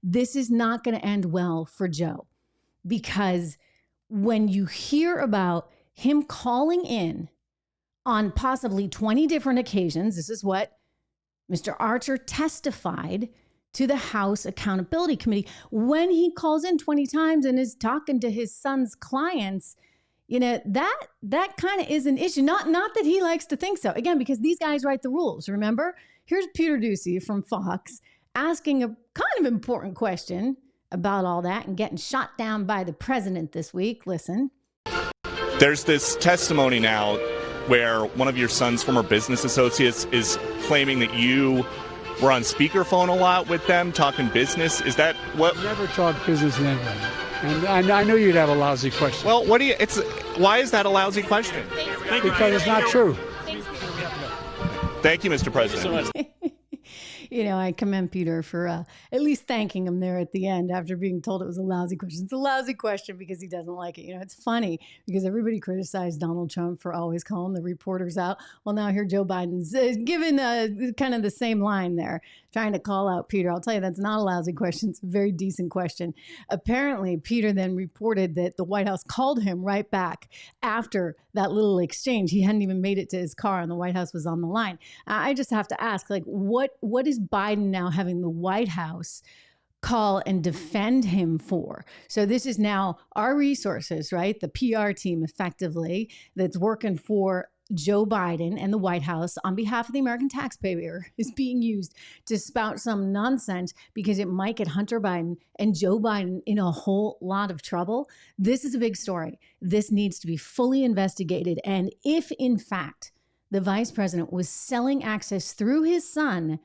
this is not going to end well for Joe, because when you hear about him calling in on possibly 20 different occasions, this is what Mr. Archer testified to the House Accountability Committee. When he calls in 20 times and is talking to his son's clients, that kind of is an issue. Not that he likes to think so. Again, because these guys write the rules, remember? Here's Peter Doocy from Fox asking a kind of important question about all that and getting shot down by the president this week. Listen. There's this testimony now where one of your son's former business associates is claiming that you were on speakerphone a lot with them talking business. Is that what? Never talk business with anybody. And I knew you'd have a lousy question. Well, why is that a lousy question? Because it's not true. Thank you, Mr. President. I commend Peter for at least thanking him there at the end after being told it was a lousy question. It's a lousy question because he doesn't like it. It's funny because everybody criticized Donald Trump for always calling the reporters out. Well, now here Joe Biden's giving kind of the same line there, trying to call out Peter. I'll tell you, that's not a lousy question. It's a very decent question. Apparently, Peter then reported that the White House called him right back after that little exchange. He hadn't even made it to his car and the White House was on the line. I just have to ask, what is Biden now having the White House call and defend him for? So this is now our resources, right? The PR team effectively that's working for Joe Biden and the White House on behalf of the American taxpayer is being used to spout some nonsense because it might get Hunter Biden and Joe Biden in a whole lot of trouble. This is a big story. This needs to be fully investigated. And if in fact the vice president was selling access through his son,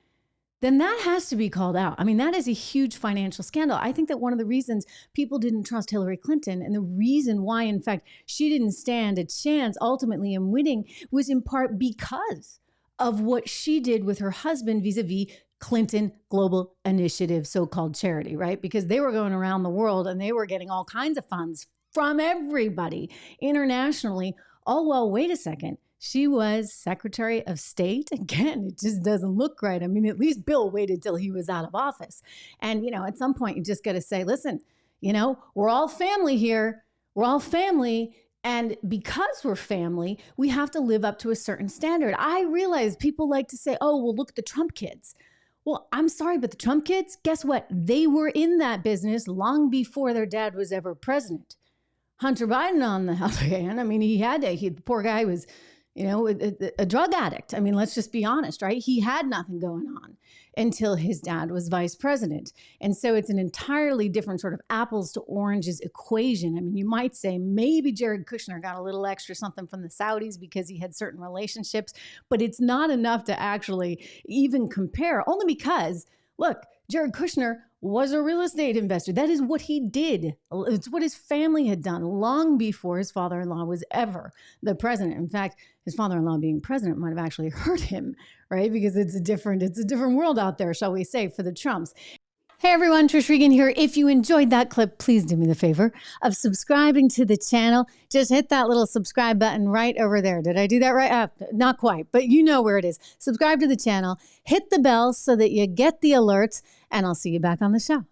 then that has to be called out. I mean, that is a huge financial scandal. I think that one of the reasons people didn't trust Hillary Clinton and the reason why, in fact, she didn't stand a chance ultimately in winning was in part because of what she did with her husband vis-a-vis Clinton Global Initiative, so-called charity, right? Because they were going around the world and they were getting all kinds of funds from everybody internationally. Oh, well, wait a second. She was Secretary of State. Again, it just doesn't look right. I mean, at least Bill waited till he was out of office. And, at some point, you just got to say, listen, we're all family here. We're all family. And because we're family, we have to live up to a certain standard. I realize people like to say, oh, well, look at the Trump kids. Well, I'm sorry, but the Trump kids, guess what? They were in that business long before their dad was ever president. Hunter Biden, on the other hand, I mean, the poor guy was a drug addict. I mean, let's just be honest, right? He had nothing going on until his dad was vice president. And so it's an entirely different sort of apples to oranges equation. I mean, you might say maybe Jared Kushner got a little extra something from the Saudis because he had certain relationships, but it's not enough to actually even compare, only because, look, Jared Kushner was a real estate investor. That is what he did. It's what his family had done long before his father-in-law was ever the president. In fact, his father-in-law being president might have actually hurt him, right? Because it's a different world out there, shall we say, for the Trumps. Hey everyone, Trish Regan here. If you enjoyed that clip, please do me the favor of subscribing to the channel. Just hit that little subscribe button right over there. Did I do that right? Not quite, but you know where it is. Subscribe to the channel, hit the bell so that you get the alerts, and I'll see you back on the show.